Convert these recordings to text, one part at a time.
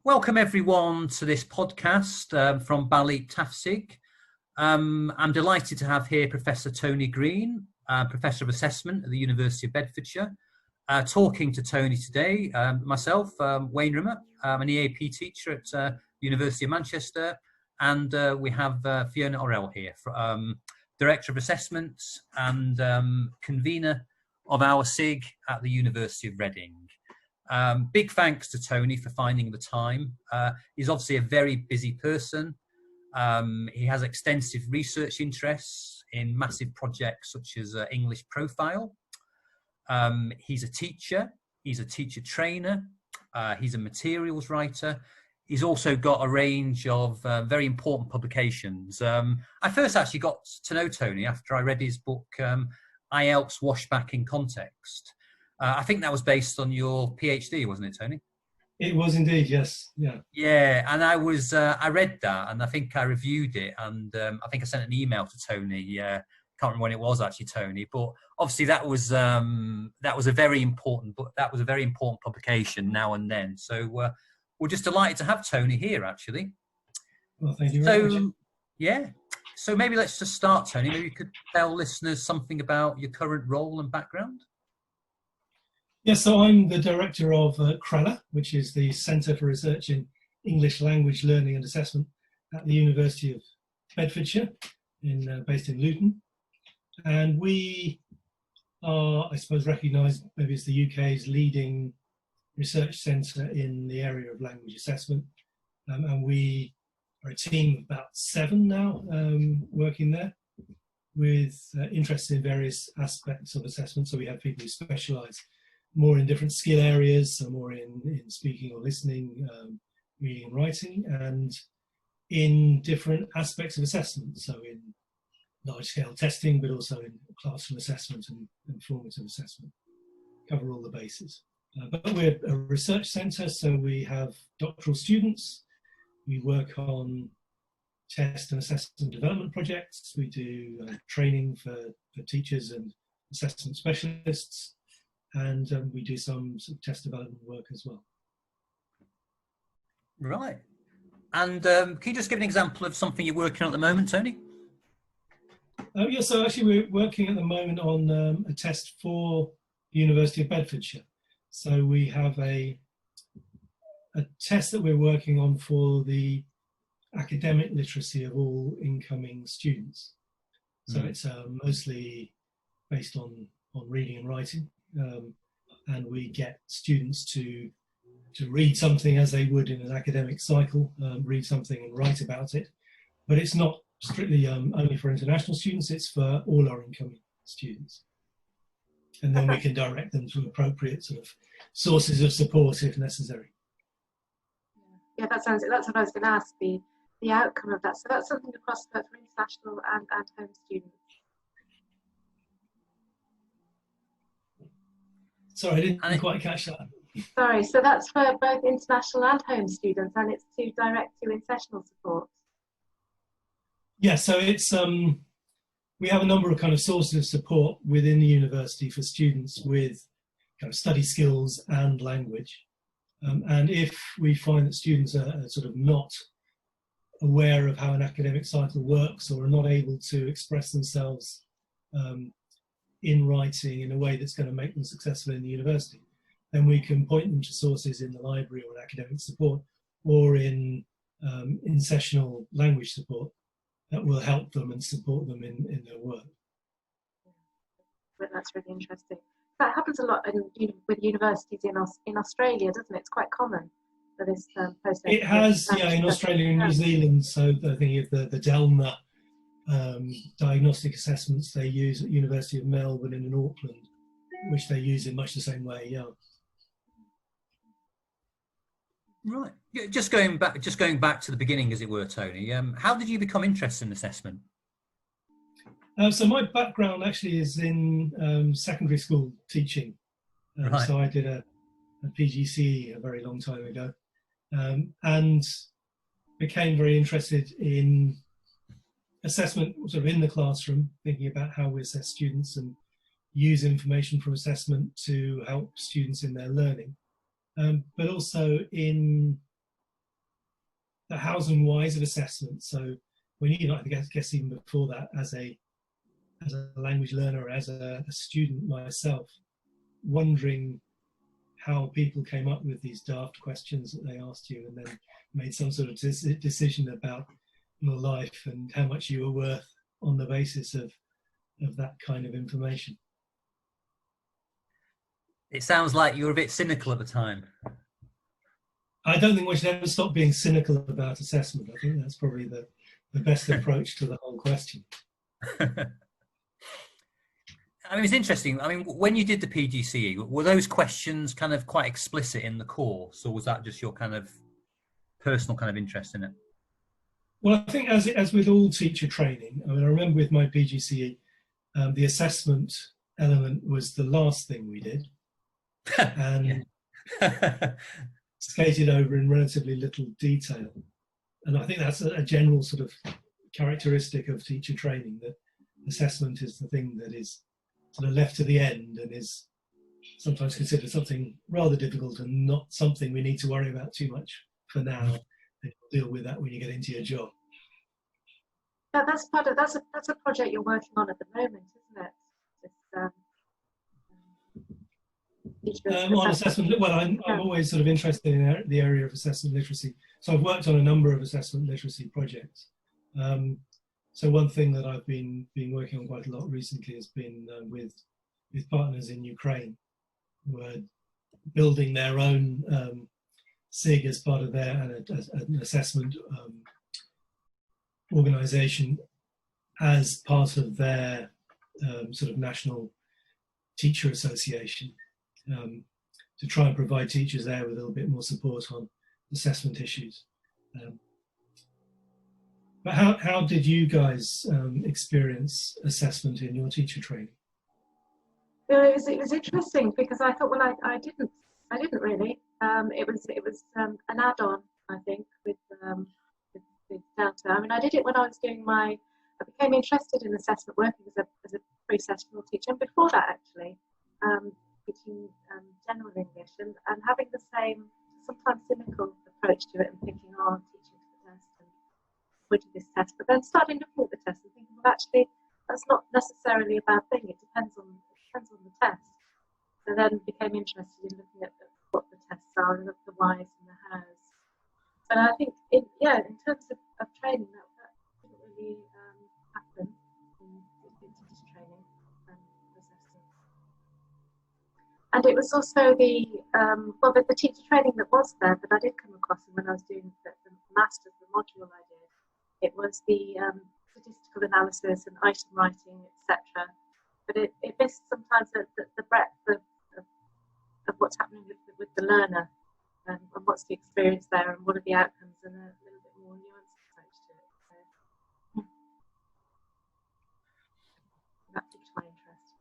Welcome everyone to this podcast from Bally's TAFSIG. I'm delighted to have here Professor Tony Green, Professor of Assessment at the University of Bedfordshire. Talking to Tony today, myself, Wayne Rimmer, I'm an EAP teacher at the University of Manchester, and we have Fiona Orell here, Director of Assessments and convener of our SIG at the University of Reading. Big thanks to Tony for finding the time. He's obviously a very busy person. He has extensive research interests in massive projects such as English Profile. He's a teacher trainer, he's a materials writer. He's also got a range of very important publications. I first actually got to know Tony after I read his book, IELTS Washback in Context. I think that was based on your PhD, wasn't it, Tony? It was indeed, yes. Yeah, and I read that, and I think I reviewed it, and I think I sent an email to Tony. Can't remember when it was actually, Tony, but obviously that was a very important book. That was a very important publication now and then. So we're just delighted to have Tony here, actually. Well, thank you very much. Yeah. So maybe let's just start, Tony. Maybe you could tell listeners something about your current role and background. Yes, so I'm the director of CRELA, which is the Centre for Research in English Language Learning and Assessment at the University of Bedfordshire, based in Luton. And we are, I suppose, recognised maybe as the UK's leading research centre in the area of language assessment. And we are a team of about 7 now working there, with interests in various aspects of assessment. So we have people who specialise more in different skill areas, so more in speaking or listening, reading and writing, and in different aspects of assessment, so in large-scale testing, but also in classroom assessment and formative assessment. Cover all the bases. But we're a research centre, so we have doctoral students. We work on test and assessment development projects. We do training for teachers and assessment specialists. And we do some sort of test development work as well. Right. And can you just give an example of something you're working on at the moment, Tony? Yeah, so actually we're working at the moment on a test for the University of Bedfordshire. So we have a test that we're working on for the academic literacy of all incoming students. So it's mostly based on reading and writing. And we get students to read something as they would in an academic cycle, read something and write about it. But it's not strictly only for international students, it's for all our incoming students. And then we can direct them to appropriate sort of sources of support if necessary. Yeah, that's what I was going to ask, the outcome of that. So that's something across both for international and home students. Sorry, I didn't quite catch that. Sorry, so that's for both international and home students, and it's to direct to in sessional support. Yeah, so it's we have a number of kind of sources of support within the university for students with kind of study skills and language. And if we find that students are sort of not aware of how an academic cycle works or are not able to express themselves in writing in a way that's going to make them successful in the university, then we can point them to sources in the library or in academic support or in sessional language support that will help them and support them in their work. But that's really interesting. That happens a lot with universities in Australia, doesn't it? It's quite common for this post. It has, yeah, in Australia and New Zealand. So I think of the Delma diagnostic assessments they use at University of Melbourne and in Auckland, which they use in much the same way. Yeah. Right. Just going back to the beginning, as it were, Tony. How did you become interested in assessment? So my background actually is in secondary school teaching. Right. So I did a PGCE a very long time ago, and became very interested in assessment sort of in the classroom, thinking about how we assess students and use information from assessment to help students in their learning. But also in the hows and whys of assessment. So when you, I guess even before that, as a language learner, as a student myself, wondering how people came up with these daft questions that they asked you, and then made some sort of decision about your life and how much you were worth on the basis of that kind of information. It sounds like you were a bit cynical at the time. I don't think we should ever stop being cynical about assessment. I think that's probably the best approach to the whole question. I mean, it's interesting. I mean, when you did the PGCE, were those questions kind of quite explicit in the course, or was that just your kind of personal kind of interest in it? Well, I think as with all teacher training, I mean, I remember with my PGCE, the assessment element was the last thing we did, and skated over in relatively little detail. And I think that's a general sort of characteristic of teacher training, that assessment is the thing that is sort of left to the end and is sometimes considered something rather difficult and not something we need to worry about too much for now. You'll deal with that when you get into your job. Yeah, that's a project you're working on at the moment, isn't it? On assessment, well, I'm always sort of interested in the area of assessment literacy. So I've worked on a number of assessment literacy projects. So one thing that I've been working on quite a lot recently has been with partners in Ukraine, who are building their own SIG as part of an assessment organisation as part of their sort of national teacher association, to try and provide teachers there with a little bit more support on assessment issues. But how did you guys experience assessment in your teacher training? Well, it was interesting because I thought, well, I didn't really. It was an add-on, I think, with Delta. I mean, I did it when I was doing I became interested in assessment working as a pre-sessional teacher, and before that actually, teaching general English and having the same sometimes cynical approach to it and thinking, oh, I'm teaching to the test and would do this test, but then starting looking at the test and thinking, well, actually, that's not necessarily a bad thing. It depends on the test. So then became interested in looking at what the tests are and the whys and the hows. So I think, in terms of training, that didn't really happen in teacher training and assessment. And it was also the teacher training that was there that I did come across when I was doing the master's, the module I did. It was the statistical analysis and item writing, etc. But it missed sometimes the breadth of what's happening with the learner and what's the experience there and what are the outcomes, and a little bit more nuanced approach to it. So that piqued my interest.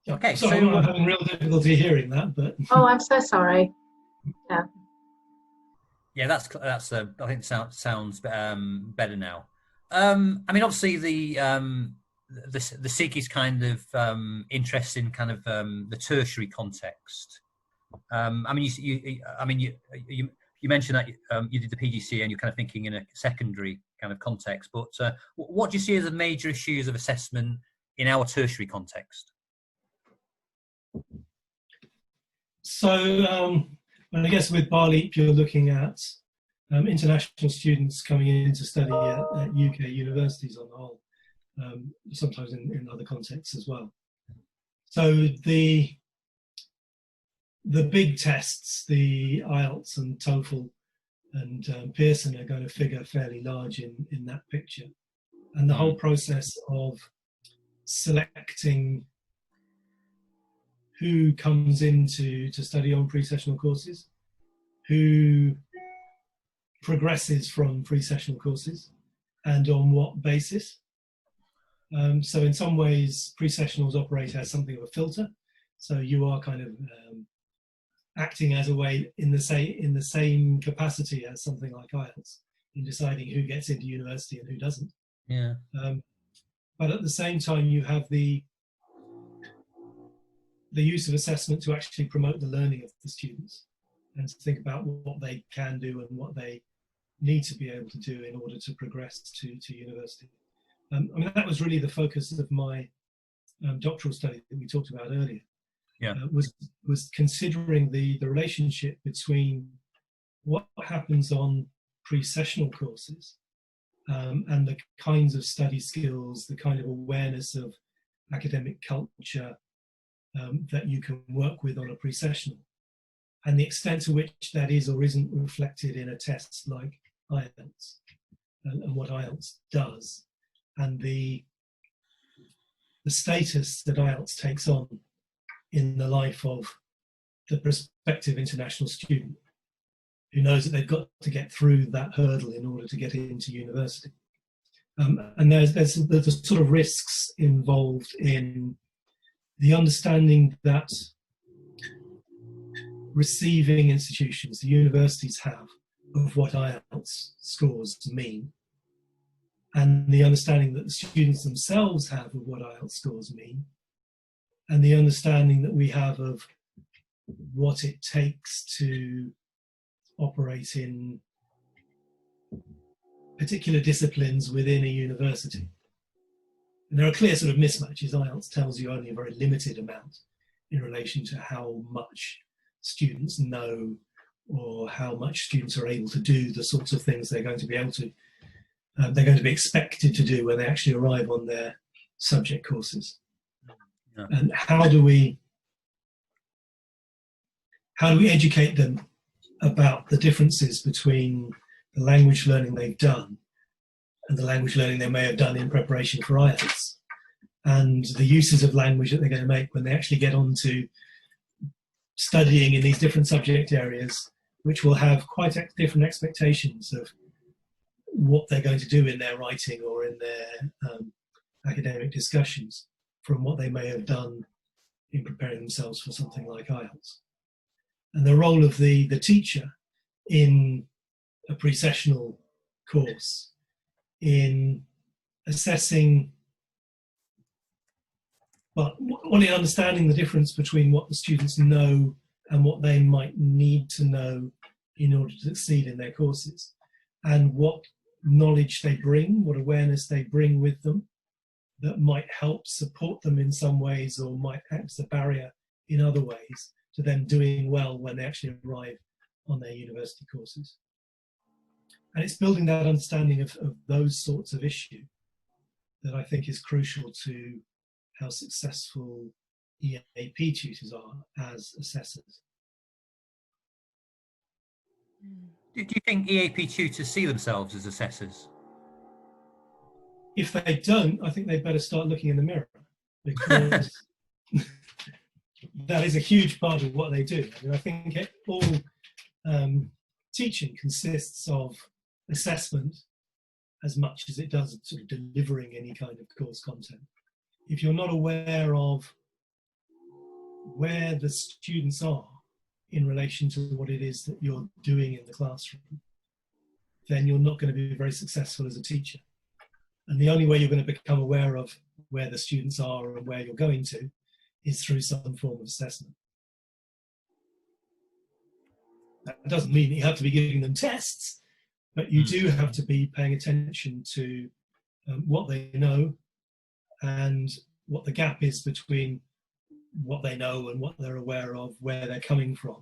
Okay, so I'm having real difficulty hearing that, but oh, I'm so sorry. Yeah. Yeah, that's I think it sounds better now. I mean, obviously the SIG is kind of interested in kind of the tertiary context. I mean, you mentioned that you did the PGCE and you're kind of thinking in a secondary kind of context. But what do you see as the major issues of assessment in our tertiary context? So, and I guess with BALEAP, you're looking at international students coming in to study at UK universities on the whole, sometimes in other contexts as well. So the big tests, the IELTS and TOEFL and Pearson, are going to figure fairly large in that picture. And the whole process of selecting who comes in to study on pre-sessional courses, who progresses from pre-sessional courses, and on what basis. So in some ways, pre-sessionals operate as something of a filter. So you are kind of acting as a way in the same capacity as something like IELTS in deciding who gets into university and who doesn't. Yeah. But at the same time, you have the use of assessment to actually promote the learning of the students. and to think about what they can do and what they need to be able to do in order to progress to university. I mean, that was really the focus of my doctoral study that we talked about earlier. Yeah. Was considering the relationship between what happens on pre-sessional courses and the kinds of study skills, the kind of awareness of academic culture that you can work with on a pre-sessional, and the extent to which that is or isn't reflected in a test like IELTS, and what IELTS does, and the status that IELTS takes on in the life of the prospective international student who knows that they've got to get through that hurdle in order to get into university. And there's the sort of risks involved in the understanding that receiving institutions, the universities, have of what IELTS scores mean, and the understanding that the students themselves have of what IELTS scores mean, and the understanding that we have of what it takes to operate in particular disciplines within a university. And there are clear sort of mismatches. IELTS tells you only a very limited amount in relation to how much students know or how much students are able to do the sorts of things they're going to be able to, they're going to be expected to do when they actually arrive on their subject courses. Yeah. And how do we educate them about the differences between the language learning they've done and the language learning they may have done in preparation for IELTS, and the uses of language that they're going to make when they actually get on to studying in these different subject areas, which will have quite different expectations of what they're going to do in their writing or in their academic discussions from what they may have done in preparing themselves for something like IELTS. And the role of the teacher in a pre-sessional course in assessing, well, in understanding the difference between what the students know and what they might need to know in order to succeed in their courses, and what knowledge they bring, what awareness they bring with them that might help support them in some ways or might act as a barrier in other ways to them doing well when they actually arrive on their university courses. And it's building that understanding of those sorts of issues that I think is crucial to how successful EAP tutors are as assessors. Do you think EAP tutors see themselves as assessors? If they don't, I think they'd better start looking in the mirror, because that is a huge part of what they do. I mean, I think all teaching consists of assessment as much as it does sort of delivering any kind of course content. If you're not aware of where the students are in relation to what it is that you're doing in the classroom, then you're not going to be very successful as a teacher. And the only way you're going to become aware of where the students are and where you're going to is through some form of assessment. That doesn't mean that you have to be giving them tests, but you do have to be paying attention to what they know and what the gap is between what they know and what they're aware of, where they're coming from,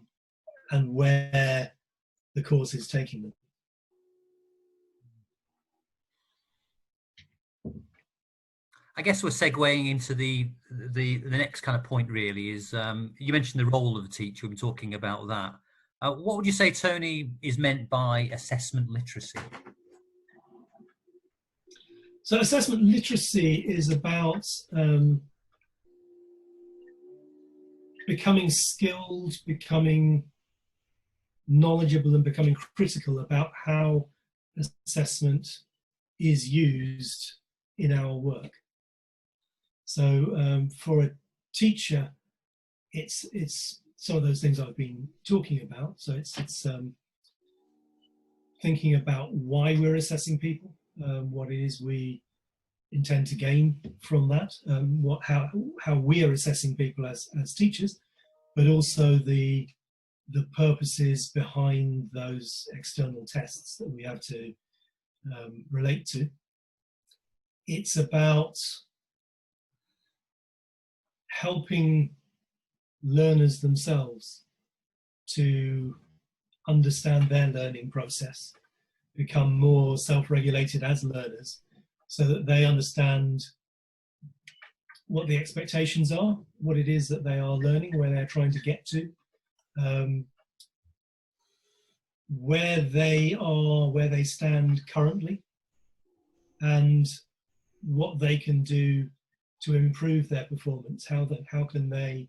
and where the course is taking them. I guess we're segueing into the next kind of point, really, is you mentioned the role of the teacher. We've been talking about that. What would you say, Tony, is meant by assessment literacy? So assessment literacy is about becoming skilled, becoming knowledgeable, and becoming critical about how assessment is used in our work. So for a teacher, it's some of those things I've been talking about. So it's thinking about why we're assessing people, what it is we intend to gain from that, how we are assessing people as teachers, but also the the purposes behind those external tests that we have to relate to. It's about helping learners themselves to understand their learning process, become more self-regulated as learners, so that they understand what the expectations are, what it is that they are learning, where they're trying to get to, where they are, where they stand currently, and what they can do to improve their performance, how can they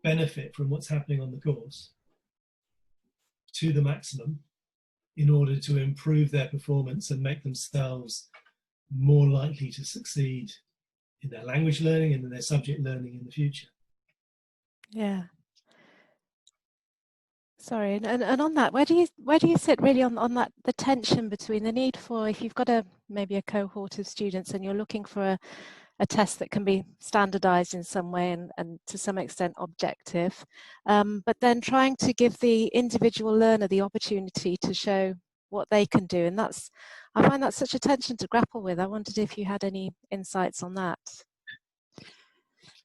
benefit from what's happening on the course to the maximum in order to improve their performance and make themselves more likely to succeed in their language learning and in their subject learning in the future. Yeah. Sorry, and on that, where do you sit really on that, the tension between the need for, if you've got maybe a cohort of students and you're looking for a test that can be standardized in some way and to some extent objective, but then trying to give the individual learner the opportunity to show what they can do, and I find that such a tension to grapple with. I wondered if you had any insights on that.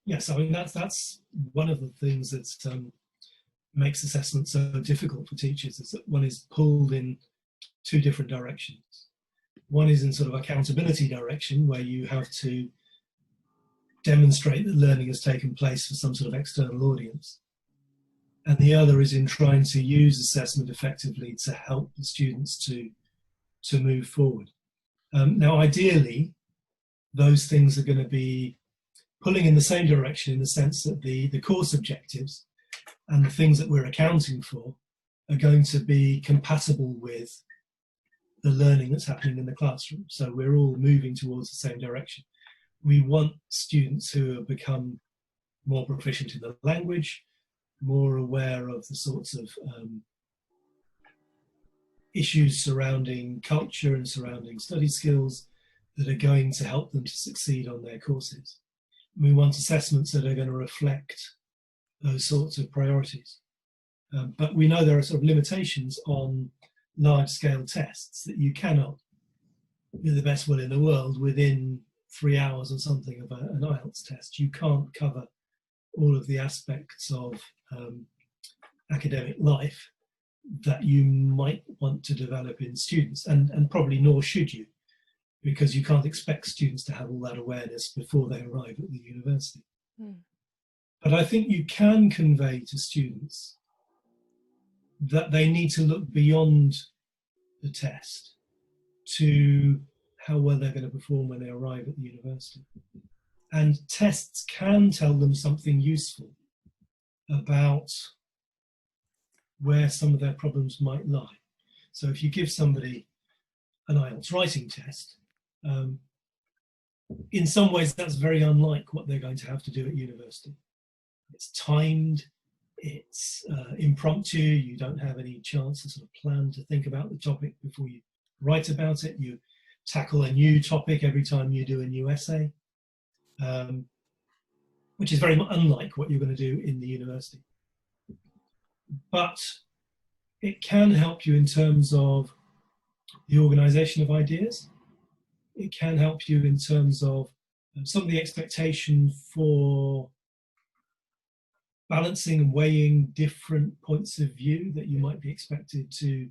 Yes, I mean that's one of the things that makes assessment so difficult for teachers, is that one is pulled in two different directions. One is in sort of accountability direction, where you have to demonstrate that learning has taken place for some sort of external audience. And the other is in trying to use assessment effectively to help the students to move forward. Now, ideally, those things are going to be pulling in the same direction, in the sense that the course objectives and the things that we're accounting for are going to be compatible with the learning that's happening in the classroom. So we're all moving towards the same direction. We want students who have become more proficient in the language, more aware of the sorts of issues surrounding culture and surrounding study skills that are going to help them to succeed on their courses. We want assessments that are going to reflect those sorts of priorities. But we know there are sort of limitations on large-scale tests, that you cannot, with the best will in the world, within 3 hours or something of an IELTS test, you can't cover all of the aspects of academic life that you might want to develop in students, and probably nor should you, because you can't expect students to have all that awareness before they arrive at the university. Mm. But I think you can convey to students that they need to look beyond the test to how well they're going to perform when they arrive at the university. And tests can tell them something useful about where some of their problems might lie. So if you give somebody an IELTS writing test, in some ways that's very unlike what they're going to have to do at university. It's timed, it's impromptu, you don't have any chance to sort of plan to think about the topic before you write about it. You tackle a new topic every time you do a new essay, which is very unlike what you're going to do in the university. But it can help you in terms of the organisation of ideas. It can help you in terms of some of the expectation for balancing and weighing different points of view that you might be expected to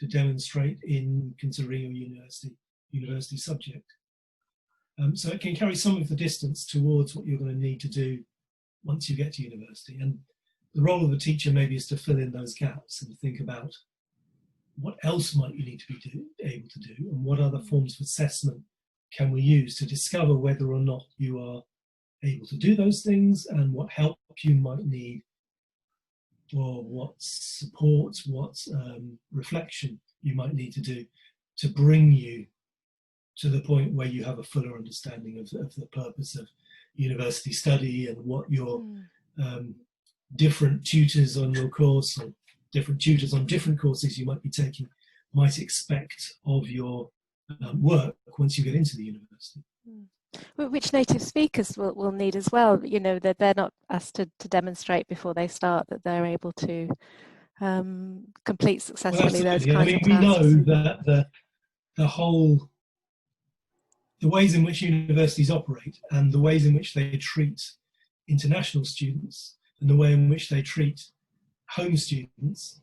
demonstrate in considering your university subject. So it can carry some of the distance towards what you're going to need to do once you get to university. And the role of the teacher maybe is to fill in those gaps and think about what else might you need to be able to do, and what other forms of assessment can we use to discover whether or not you are able to do those things, and what help you might need, or what support, what reflection you might need to do to bring you to the point where you have a fuller understanding of the purpose of university study, and what your different tutors on your course, or different tutors on different courses you might be taking, might expect of your work once you get into the university. Which native speakers will need as well, you know, that they're not asked to demonstrate before they start that they're able to complete successfully those kinds of tasks. We know that the ways in which universities operate and the ways in which they treat international students and the way in which they treat home students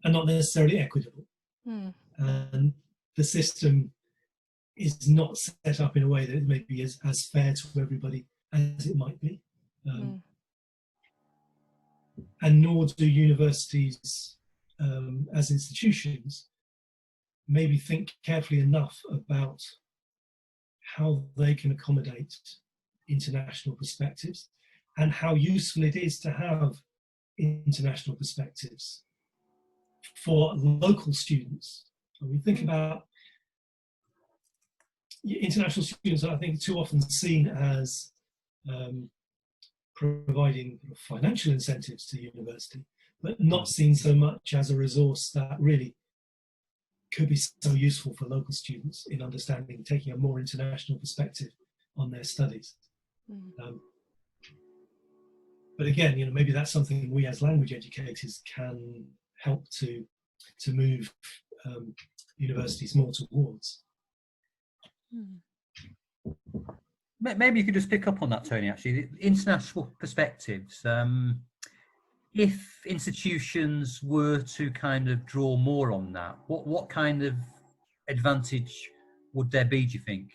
are not necessarily equitable. And the system is not set up in a way that it may be as fair to everybody as it might be. And nor do universities as institutions maybe think carefully enough about how they can accommodate international perspectives and how useful it is to have international perspectives for local students. When we think about international students, I think too often seen as providing financial incentives to university, but not seen so much as a resource that really could be so useful for local students in understanding, taking a more international perspective on their studies. But again, you know, maybe that's something we as language educators can help to move universities more towards. Maybe you could just pick up on that, Tony, actually. The international perspectives. If institutions were to kind of draw more on that, what kind of advantage would there be, do you think?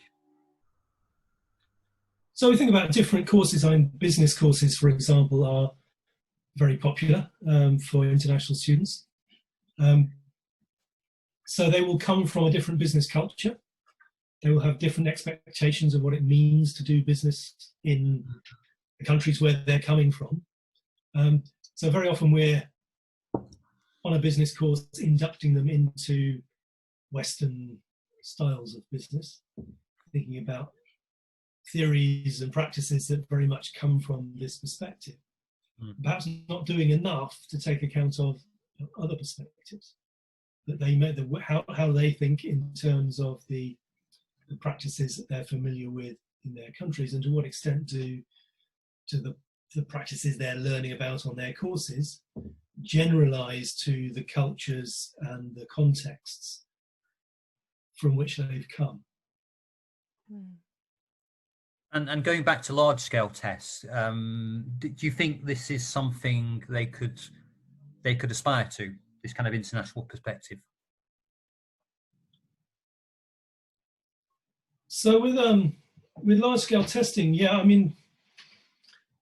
So we think about different courses. Business courses, for example, are very popular for international students. So they will come from a different business culture. They will have different expectations of what it means to do business in the countries where they're coming from. So very often we're on a business course inducting them into Western styles of business, thinking about theories and practices that very much come from this perspective. Perhaps not doing enough to take account of other perspectives that they made, how they think in terms of the practices that they're familiar with in their countries, and to what extent do the practices they're learning about on their courses generalize to the cultures and the contexts from which they've come. And going back to large-scale tests, do you think this is something they could aspire to, this kind of international perspective? So with large-scale testing, yeah, I mean,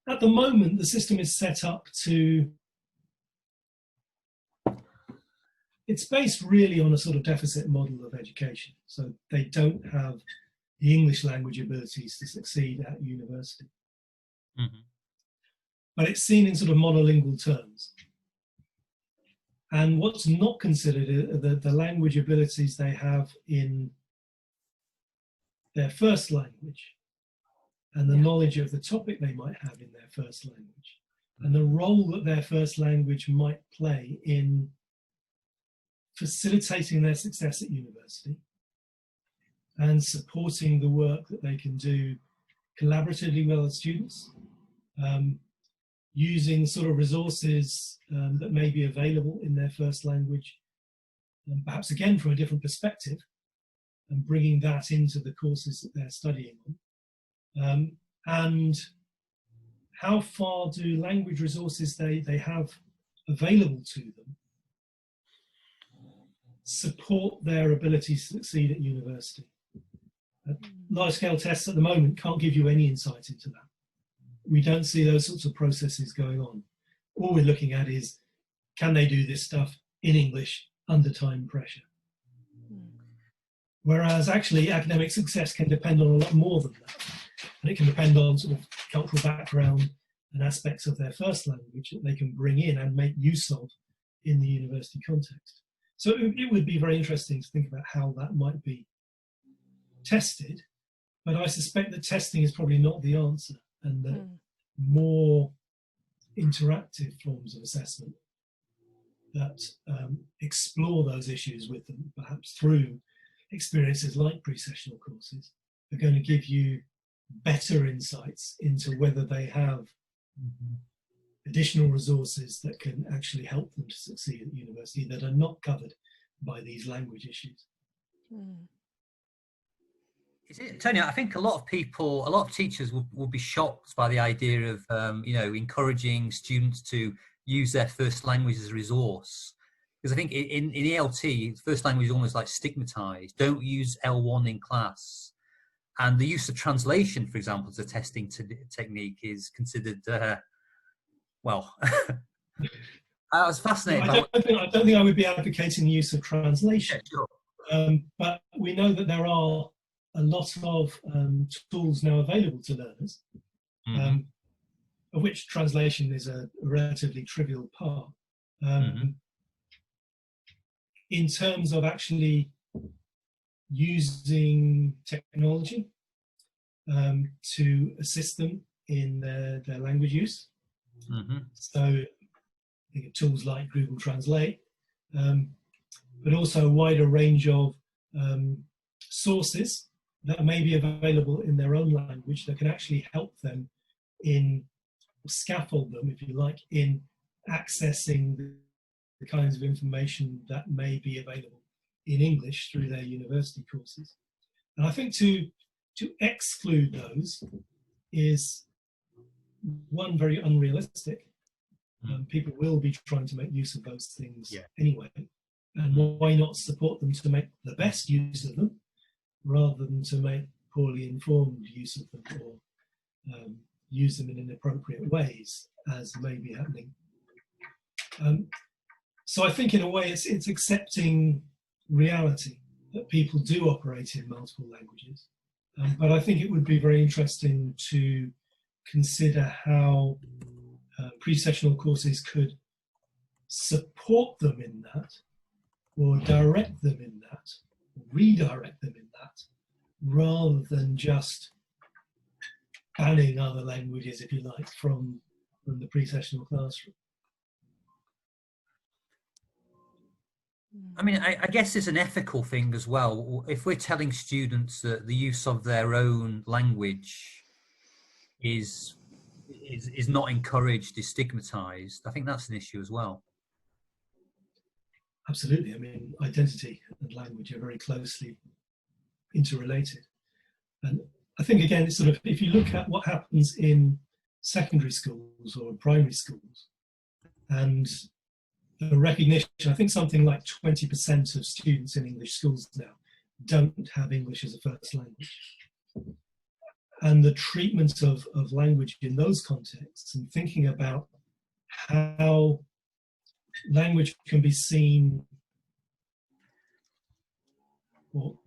at the moment the system is set up to, it's based really on a sort of deficit model of education. So they don't have the English language abilities to succeed at university. But it's seen in sort of monolingual terms. And what's not considered are the language abilities they have in their first language, and the knowledge of the topic they might have in their first language, and the role that their first language might play in facilitating their success at university and supporting the work that they can do collaboratively with other students, using sort of resources that may be available in their first language, and perhaps again from a different perspective, and bringing that into the courses that they're studying on. And how far do language resources they have available to them support their ability to succeed at university? Large-scale tests at the moment can't give you any insight into that. We don't see those sorts of processes going on. All we're looking at is, can they do this stuff in English under time pressure? Whereas actually academic success can depend on a lot more than that. And it can depend on sort of cultural background and aspects of their first language that they can bring in and make use of in the university context. So it would be very interesting to think about how that might be tested, but I suspect that testing is probably not the answer, and that more interactive forms of assessment that explore those issues with them, perhaps through experiences like pre-sessional courses, are going to give you better insights into whether they have additional resources that can actually help them to succeed at university that are not covered by these language issues. Is it, Tony? I think a lot of teachers will be shocked by the idea of encouraging students to use their first language as a resource, because I think in ELT, first language is almost like stigmatized. Don't use L1 in class, and the use of translation, for example, as a testing technique is considered well. I was fascinated. I don't think I would be advocating the use of translation. Yeah, sure. But we know that there are a lot of tools now available to learners, of which translation is a relatively trivial part. In terms of actually using technology to assist them in their language use. So I think tools like Google Translate, but also a wider range of sources that may be available in their own language that can actually help them scaffold them, if you like, in accessing the kinds of information that may be available in English through their university courses. And I think to exclude those is, one, very unrealistic. People will be trying to make use of those things anyway, and why not support them to make the best use of them rather than to make poorly informed use of them, or use them in inappropriate ways, as may be happening. So I think in a way it's accepting reality that people do operate in multiple languages. But I think it would be very interesting to consider how pre-sessional courses could support them in that, or direct them in that, or redirect them in that, rather than just banning other languages, if you like, from the pre-sessional classroom. I mean, I guess it's an ethical thing as well. If we're telling students that the use of their own language is not encouraged, is stigmatized, I think that's an issue as well. Absolutely. I mean, identity and language are very closely interrelated. And I think, again, it's sort of, if you look at what happens in secondary schools or primary schools, and the recognition, I think something like 20% of students in English schools now don't have English as a first language. And the treatment of language in those contexts, and thinking about how language can be seen, or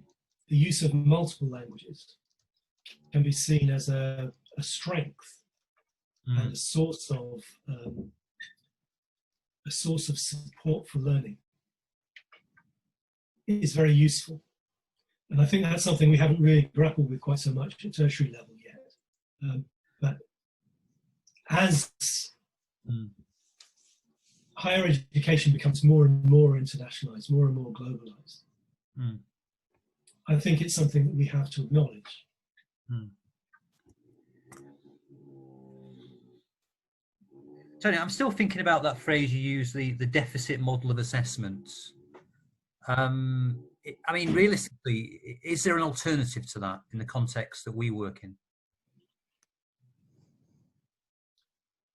the use of multiple languages can be seen as a strength and a source of support for learning, is very useful. And I think that's something we haven't really grappled with quite so much at tertiary level yet. But as higher education becomes more and more internationalized, more and more globalized, I think it's something that we have to acknowledge. Tony, I'm still thinking about that phrase you used, the deficit model of assessment. I mean, realistically, is there an alternative to that in the context that we work in?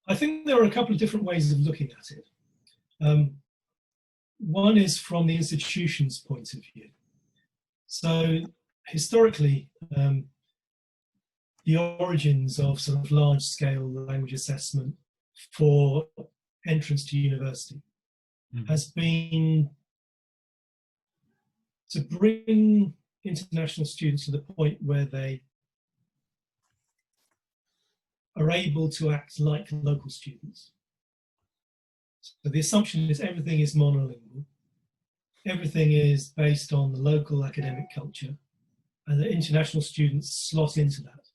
I think there are a couple of different ways of looking at it. One is from the institution's point of view. So historically, the origins of sort of large-scale language assessment for entrance to university has been to bring international students to the point where they are able to act like local students. So the assumption is everything is monolingual, everything is based on the local academic culture, and the international students slot into that.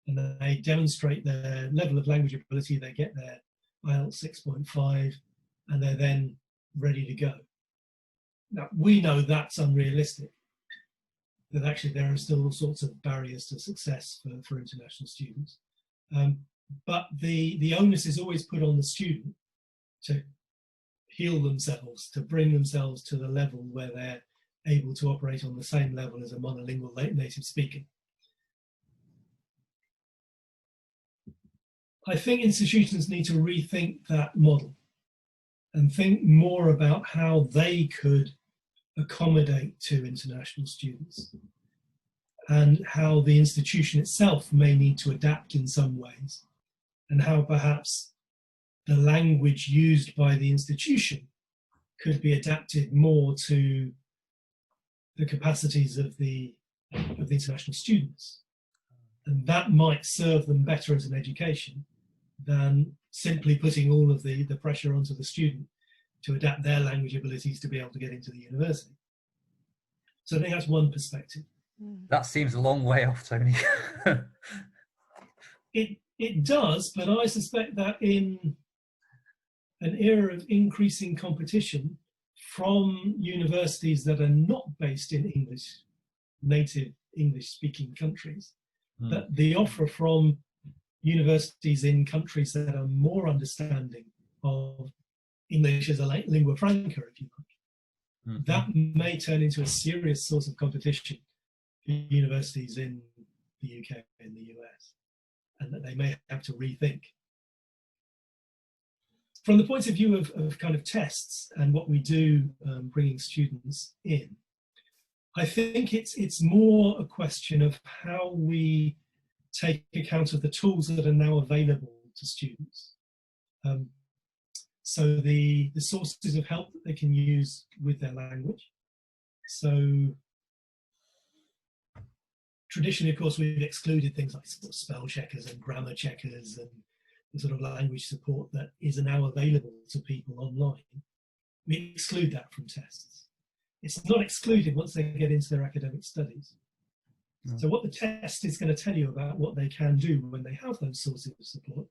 And they demonstrate their level of language ability, they get their IELTS 6.5, and they're then ready to go. Now, we know that's unrealistic. that actually there are still all sorts of barriers to success for international students. But the onus is always put on the student to heal themselves, to bring themselves to the level where they're able to operate on the same level as a monolingual native speaker. I think institutions need to rethink that model and think more about how they could accommodate to international students, and how the institution itself may need to adapt in some ways, and how perhaps the language used by the institution could be adapted more to the capacities of the international students. And that might serve them better as an education than simply putting all of the pressure onto the student to adapt their language abilities to be able to get into the university. So I think that's one perspective. That seems a long way off, Tony. It does, but I suspect that in an era of increasing competition from universities that are not based in native English-speaking countries, that the offer from universities in countries that are more understanding of English as a lingua franca, if you like, that may turn into a serious source of competition for universities in the UK and the US, and that they may have to rethink. From the point of view of kind of tests and what we do bringing students in, I think it's more a question of how we take account of the tools that are now available to students. So the sources of help that they can use with their language. So traditionally, of course, we've excluded things like sort of spell checkers and grammar checkers and the sort of language support that is now available to people online. We exclude that from tests. It's not excluded once they get into their academic studies. So what the test is going to tell you about what they can do when they have those sources of support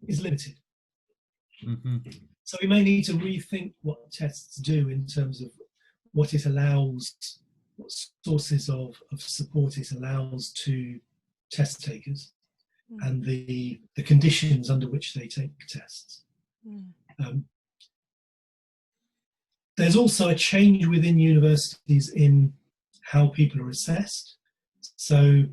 is limited. So we may need to rethink what tests do in terms of what it allows, what sources of support it allows to test takers, and the conditions under which they take tests. There's also a change within universities in how people are assessed. So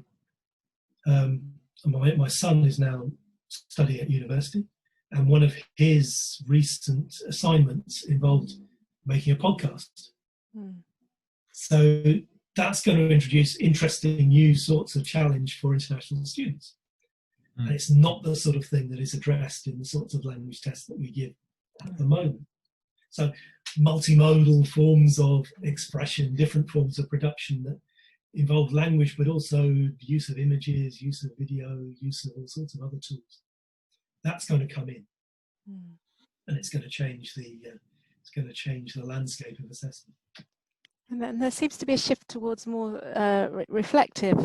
my son is now studying at university, and one of his recent assignments involved making a podcast. So that's going to introduce interesting new sorts of challenge for international students. And it's not the sort of thing that is addressed in the sorts of language tests that we give at the moment. So multimodal forms of expression, different forms of production that involve language, but also the use of images, use of video, use of all sorts of other tools. That's going to come in, and it's going to change the landscape of assessment. And then there seems to be a shift towards more reflective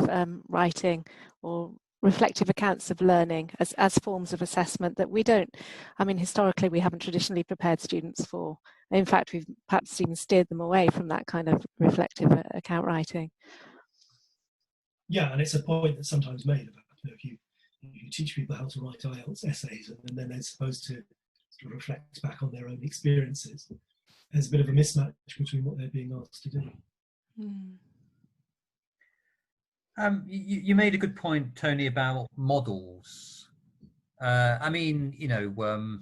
writing or reflective accounts of learning as forms of assessment that we don't, I mean, historically we haven't traditionally prepared students for. In fact, we've perhaps even steered them away from that kind of reflective account writing. Yeah, and it's a point that's sometimes made about, if you teach people how to write IELTS essays and then they're supposed to sort of reflect back on their own experiences, there's a bit of a mismatch between what they're being asked to do. You made a good point, Tony, about models. I mean, you know,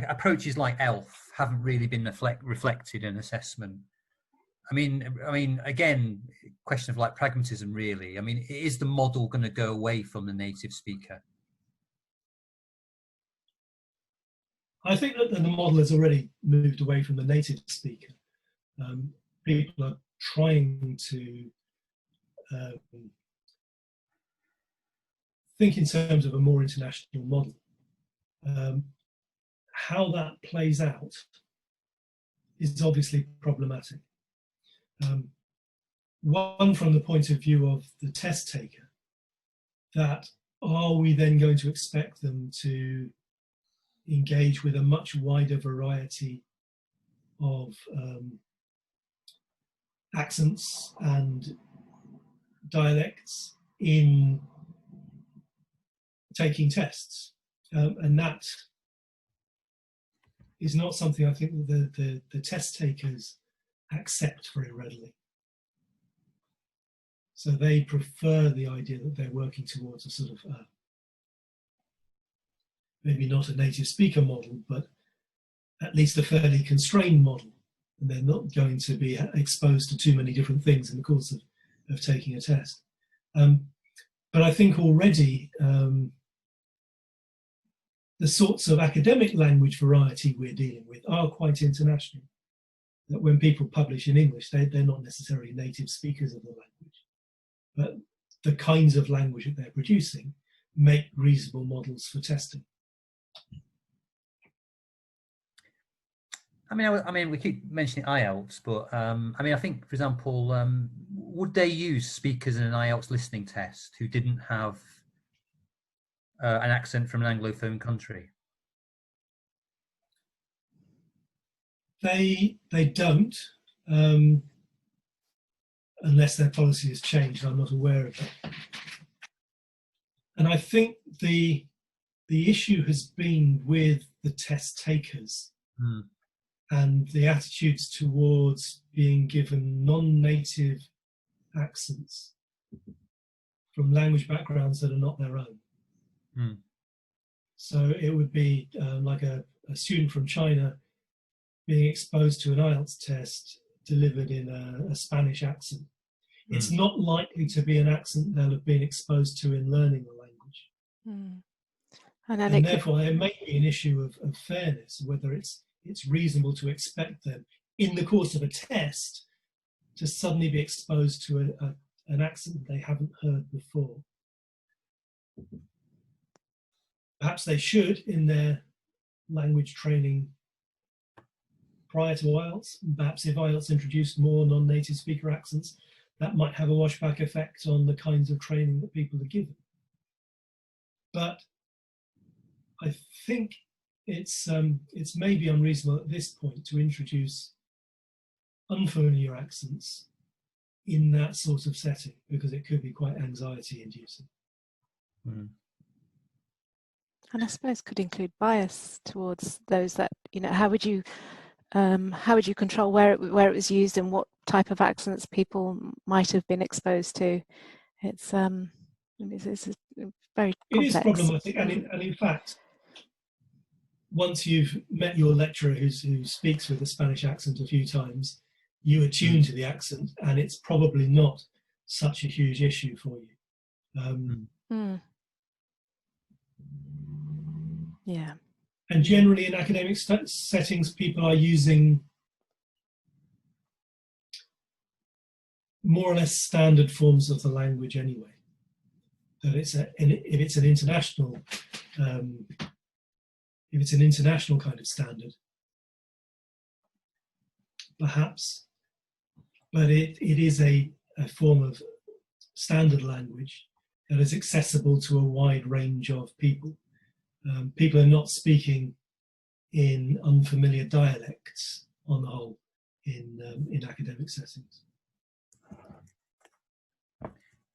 approaches like ELF haven't really been reflected in assessment. I mean, again, question of like pragmatism, really. I mean, is the model going to go away from the native speaker? I think that the model has already moved away from the native speaker. People are trying to think in terms of a more international model. How that plays out is obviously problematic. One, from the point of view of the test taker, that are we then going to expect them to engage with a much wider variety of accents and dialects in taking tests, and that is not something I think that the test takers accept very readily. So they prefer the idea that they're working towards a sort of maybe not a native speaker model, but at least a fairly constrained model, and they're not going to be exposed to too many different things in the course of taking a test. But I think already the sorts of academic language variety we're dealing with are quite international. That when people publish in English, they're not necessarily native speakers of the language, but the kinds of language that they're producing make reasonable models for testing. I mean, we keep mentioning IELTS, but I think, for example, would they use speakers in an IELTS listening test who didn't have an accent from an Anglophone country? They don't, unless their policy has changed. I'm not aware of that. And I think the issue has been with the test takers and the attitudes towards being given non-native accents from language backgrounds that are not their own. So it would be like a student from China being exposed to an IELTS test delivered in a Spanish accent. It's not likely to be an accent they'll have been exposed to in learning the language. And therefore it may be an issue of fairness, whether it's reasonable to expect them in the course of a test to suddenly be exposed to an accent that they haven't heard before. Perhaps they should in their language training prior to IELTS. Perhaps if IELTS introduced more non-native speaker accents, that might have a washback effect on the kinds of training that people are given. But I think it's maybe unreasonable at this point to introduce unfamiliar accents in that sort of setting, because it could be quite anxiety inducing. And I suppose could include bias towards those that, how would you control where it was used and what type of accents people might have been exposed to? It's very complex. It is problematic, and in fact, once you've met your lecturer who speaks with a Spanish accent a few times, you attune to the accent, and it's probably not such a huge issue for you. Yeah. And generally in academic settings, people are using more or less standard forms of the language anyway. That if it's an international kind of standard, perhaps, but it is a form of standard language that is accessible to a wide range of people. People are not speaking in unfamiliar dialects on the whole in academic settings.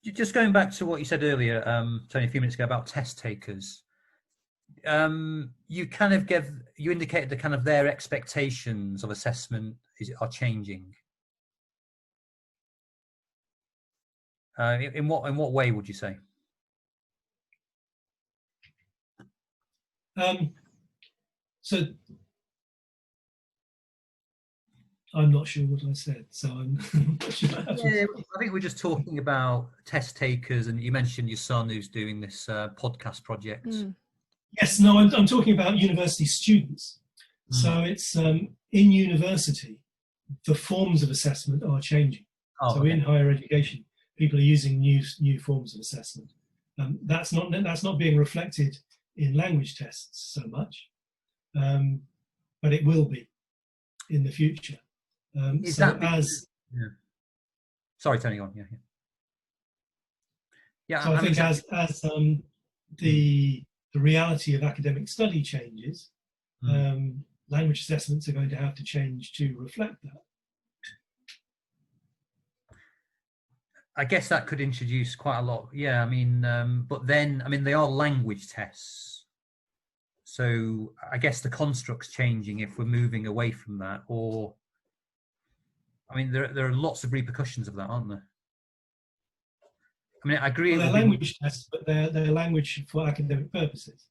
Just going back to what you said earlier, Tony, a few minutes ago about test takers, you indicated the kind of their expectations of assessment are changing. In what way would you say? So I'm not sure what I said, so I'm not sure. Yeah, I think we're just talking about test takers, and you mentioned your son who's doing this podcast project. Yes, no, I'm talking about university students. So it's in university, the forms of assessment are changing. In higher education, people are using new forms of assessment. That's not being reflected in language tests so much, but it will be in the future. Sorry, Tony, on. Yeah. So I think as the reality of academic study changes, language assessments are going to have to change to reflect that. I guess that could introduce quite a lot. Yeah, I mean, but then, I mean, they are language tests. So I guess the construct's changing if we're moving away from that. Or, I mean, there are lots of repercussions of that, aren't there? I mean, I agree. Well, they're language tests, but they're language for academic purposes.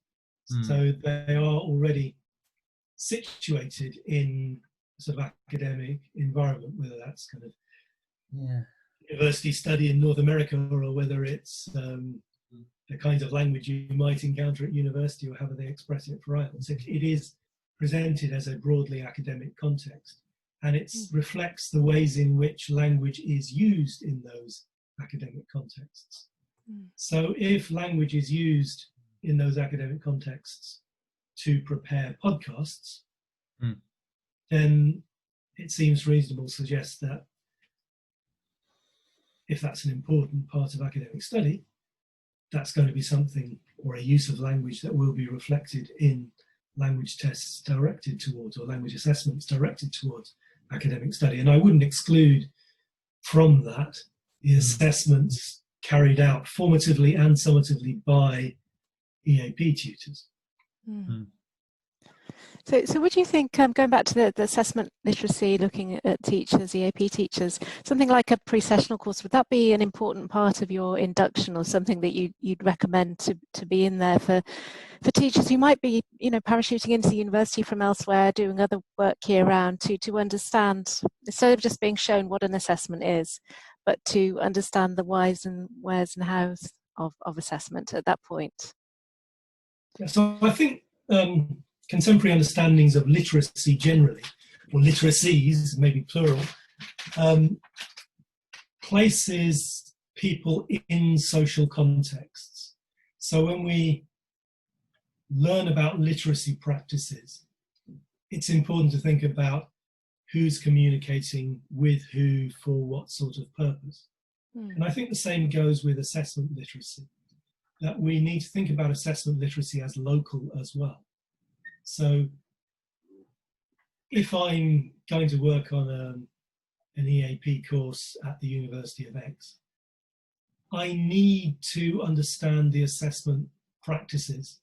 So they are already situated in a sort of academic environment, whether that's kind of university study in North America, or whether it's the kinds of language you might encounter at university, or however they express it for IELTS. It is presented as a broadly academic context, and it reflects the ways in which language is used in those academic contexts. So if language is used in those academic contexts to prepare podcasts, then it seems reasonable to suggest that if that's an important part of academic study, that's going to be something, or a use of language, that will be reflected in language tests directed towards, or language assessments directed towards, academic study. And I wouldn't exclude from that the assessments carried out formatively and summatively by EAP tutors. So what do you think, going back to the assessment literacy, looking at teachers, EAP teachers, something like a pre-sessional course, would that be an important part of your induction, or something that you'd recommend to be in there for teachers who might be, you know, parachuting into the university from elsewhere, doing other work year round, to understand, instead of just being shown what an assessment is, but to understand the whys and wheres and hows of assessment at that point? Yeah, so I think contemporary understandings of literacy generally, or literacies, maybe plural, places people in social contexts. So when we learn about literacy practices, it's important to think about who's communicating with who for what sort of purpose. And I think the same goes with assessment literacy, that we need to think about assessment literacy as local as well. So if I'm going to work on an EAP course at the University of X, I need to understand the assessment practices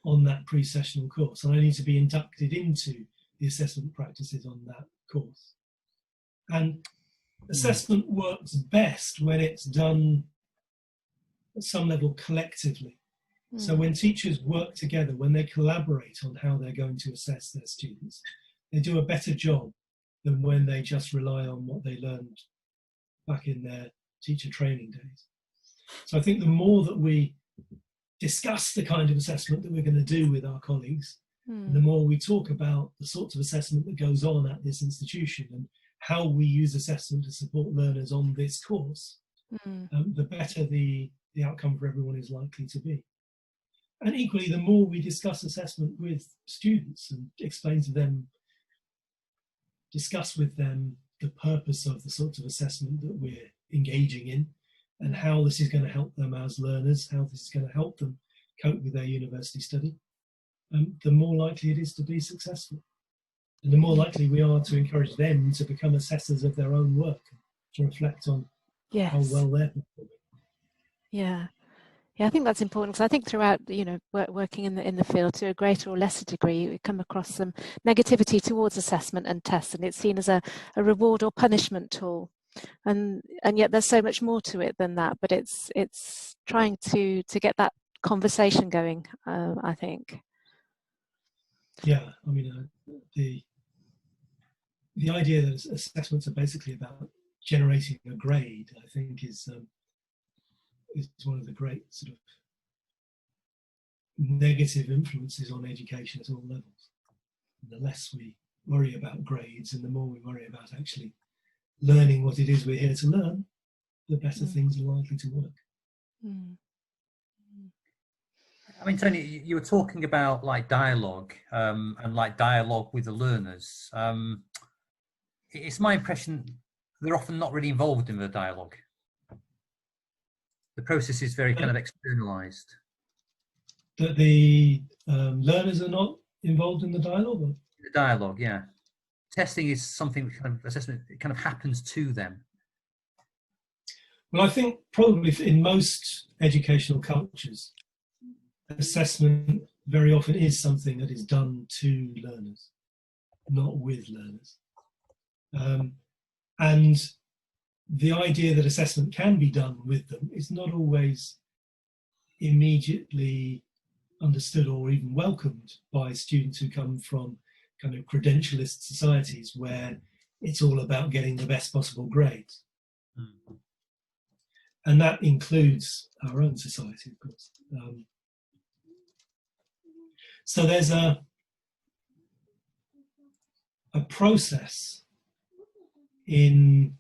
on that pre-sessional course, and I need to be inducted into the assessment practices on that course. And assessment works best when it's done at some level collectively. So when teachers work together, when they collaborate on how they're going to assess their students, they do a better job than when they just rely on what they learned back in their teacher training days. So I think the more that we discuss the kind of assessment that we're going to do with our colleagues, and the more we talk about the sorts of assessment that goes on at this institution and how we use assessment to support learners on this course, the better the outcome for everyone is likely to be. And equally, the more we discuss assessment with students and explain to them, discuss with them the purpose of the sorts of assessment that we're engaging in, and how this is going to help them as learners, how this is going to help them cope with their university study, the more likely it is to be successful. And the more likely we are to encourage them to become assessors of their own work, to reflect on how well they're performing. Yeah, I think that's important, because I think throughout, you know, working in the field, to a greater or lesser degree, we come across some negativity towards assessment and tests, and it's seen as a reward or punishment tool, and yet there's so much more to it than that. But it's trying to get that conversation going, I think. Yeah, I mean, the idea that assessments are basically about generating a grade, I think, is one of the great sort of negative influences on education at all levels. And the less we worry about grades and the more we worry about actually learning what it is we're here to learn, the better things are likely to work. I mean, Tony, you were talking about like dialogue and like dialogue with the learners. It's my impression they're often not really involved in the dialogue. The process is very kind of externalized. That the learners are not involved in the dialogue? Or? The dialogue, yeah. Testing is something, kind of assessment, it kind of happens to them. Well, I think probably in most educational cultures, assessment very often is something that is done to learners, not with learners. And the idea that assessment can be done with them is not always immediately understood or even welcomed by students who come from kind of credentialist societies where it's all about getting the best possible grades. Mm-hmm. And that includes our own society, of course. So there's a process in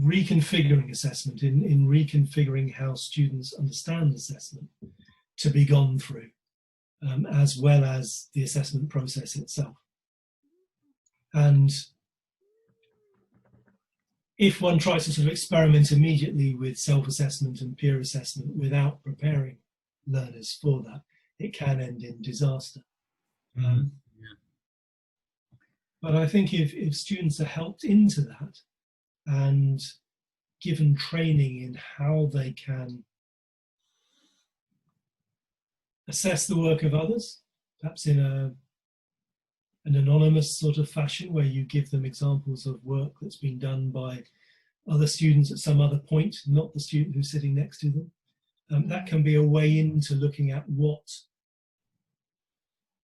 reconfiguring assessment, in reconfiguring how students understand assessment to be gone through, as well as the assessment process itself. And if one tries to sort of experiment immediately with self-assessment and peer assessment without preparing learners for that, it can end in disaster. Yeah. But I think if students are helped into that and given training in how they can assess the work of others, perhaps in an anonymous sort of fashion where you give them examples of work that's been done by other students at some other point, not the student who's sitting next to them. That can be a way into looking at what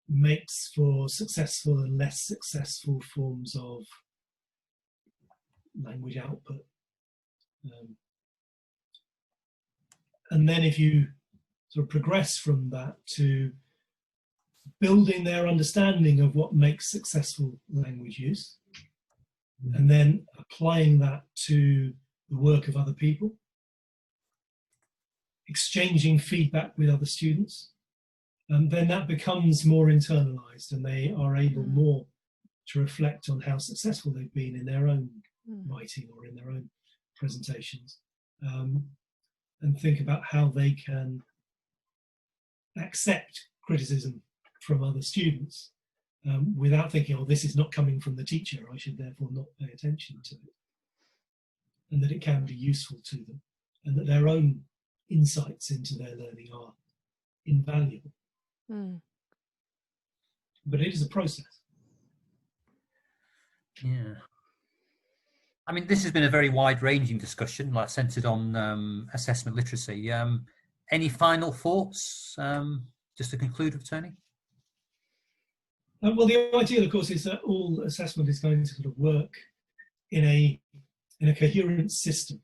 makes for successful and less successful forms of language output. And then if you sort of progress from that to building their understanding of what makes successful language use, and then applying that to the work of other people, exchanging feedback with other students, then that becomes more internalized and they are able more to reflect on how successful they've been in their own writing or in their own presentations, and think about how they can accept criticism from other students without thinking, oh, this is not coming from the teacher, I should therefore not pay attention to it. And that it can be useful to them, and that their own insights into their learning are invaluable. But it is a process. Yeah. I mean, this has been a very wide-ranging discussion, like centred on assessment literacy. Any final thoughts, just to conclude with, Tony? Well, the idea, of course, is that all assessment is going to sort of work in a coherent system,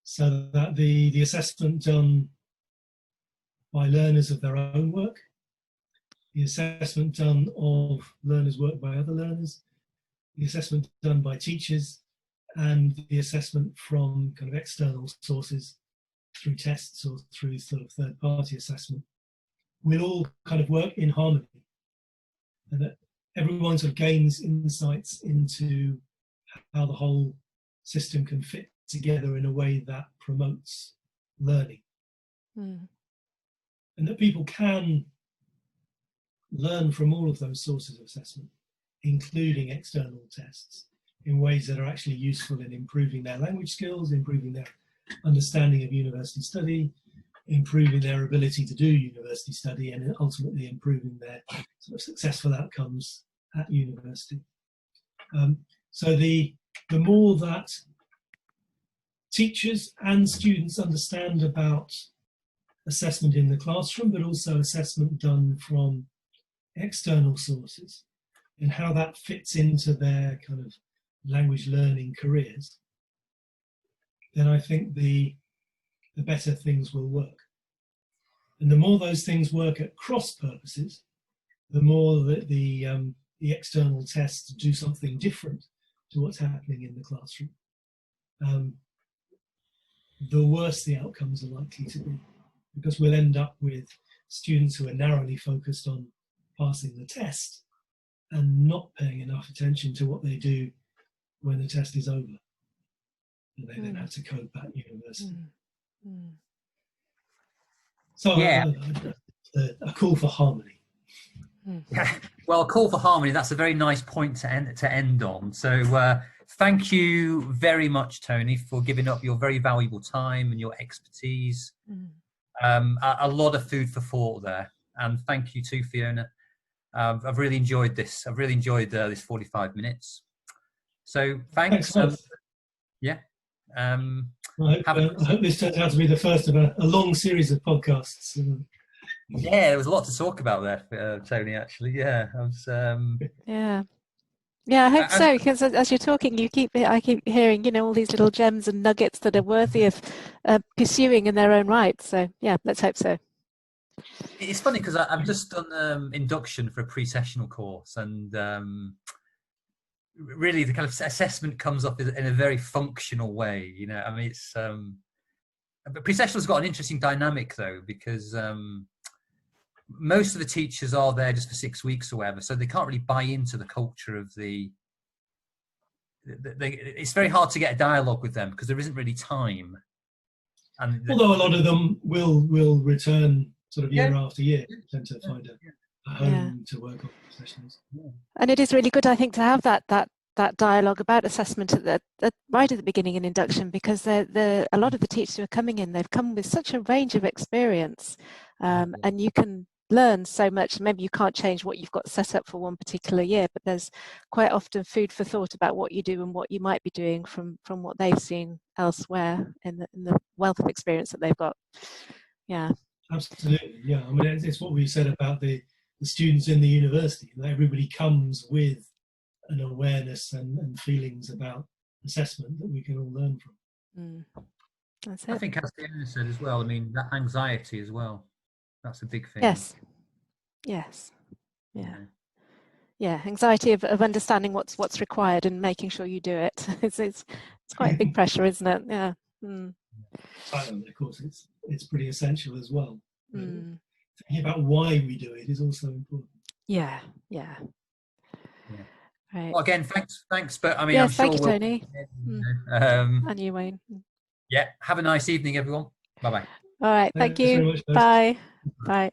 so that the assessment done by learners of their own work, the assessment done of learners' work by other learners, the assessment done by teachers, and the assessment from kind of external sources through tests or through sort of third-party assessment will all kind of work in harmony, and that everyone sort of gains insights into how the whole system can fit together in a way that promotes learning. And that people can learn from all of those sources of assessment, including external tests, in ways that are actually useful in improving their language skills, improving their understanding of university study, improving their ability to do university study, and ultimately improving their sort of successful outcomes at university. So the more that teachers and students understand about assessment in the classroom, but also assessment done from external sources and how that fits into their kind of language learning careers, then I think the better things will work. And the more those things work at cross purposes, the more that the external tests do something different to what's happening in the classroom, the worse the outcomes are likely to be, because we'll end up with students who are narrowly focused on passing the test and not paying enough attention to what they do when the test is over, and they then have to cope at university. So yeah, a call for harmony. Well, call for harmony, that's a very nice point to end on. So thank you very much, Tony, for giving up your very valuable time and your expertise. A lot of food for thought there. And thank you too, Fiona. I've really enjoyed this. I've really enjoyed this 45 minutes. So thanks. Yeah. I hope this turns out to be the first of a long series of podcasts. Yeah, there was a lot to talk about there, Tony, actually. Yeah. Yeah, I hope so, because as you're talking, I keep hearing, you know, all these little gems and nuggets that are worthy of pursuing in their own right. So yeah, let's hope so. It's funny because I've just done induction for a pre-sessional course, and really the kind of assessment comes up in a very functional way. You know, I mean, it's but pre-sessional's got an interesting dynamic though, because most of the teachers are there just for 6 weeks or whatever, so they can't really buy into the culture of it's very hard to get a dialogue with them because there isn't really time. And although a lot of them will return sort of year after year, tend to find a home to work on professionals. And it is really good, I think, to have that dialogue about assessment right at the beginning in induction, because a lot of the teachers who are coming in, they've come with such a range of experience, and you can learn so much. Maybe you can't change what you've got set up for one particular year, but there's quite often food for thought about what you do and what you might be doing from what they've seen elsewhere in the wealth of experience that they've got. Yeah. Absolutely, yeah. I mean, it's what we said about the students in the university. That everybody comes with an awareness and feelings about assessment that we can all learn from. That's it. I think, as Fiona said as well, I mean, that anxiety as well. That's a big thing. Yes. Yeah. Anxiety of understanding what's required and making sure you do it. It's quite a big pressure, isn't it? Yeah. Of course, it's pretty essential as well. Thinking about why we do it is also important. Yeah. Right. Well, again, thanks. But I mean, yes, I'm sure thank you, Tony. And you, Wayne. Yeah. Have a nice evening, everyone. Bye-bye. All right. Thank you. Very much, Bye. Bye.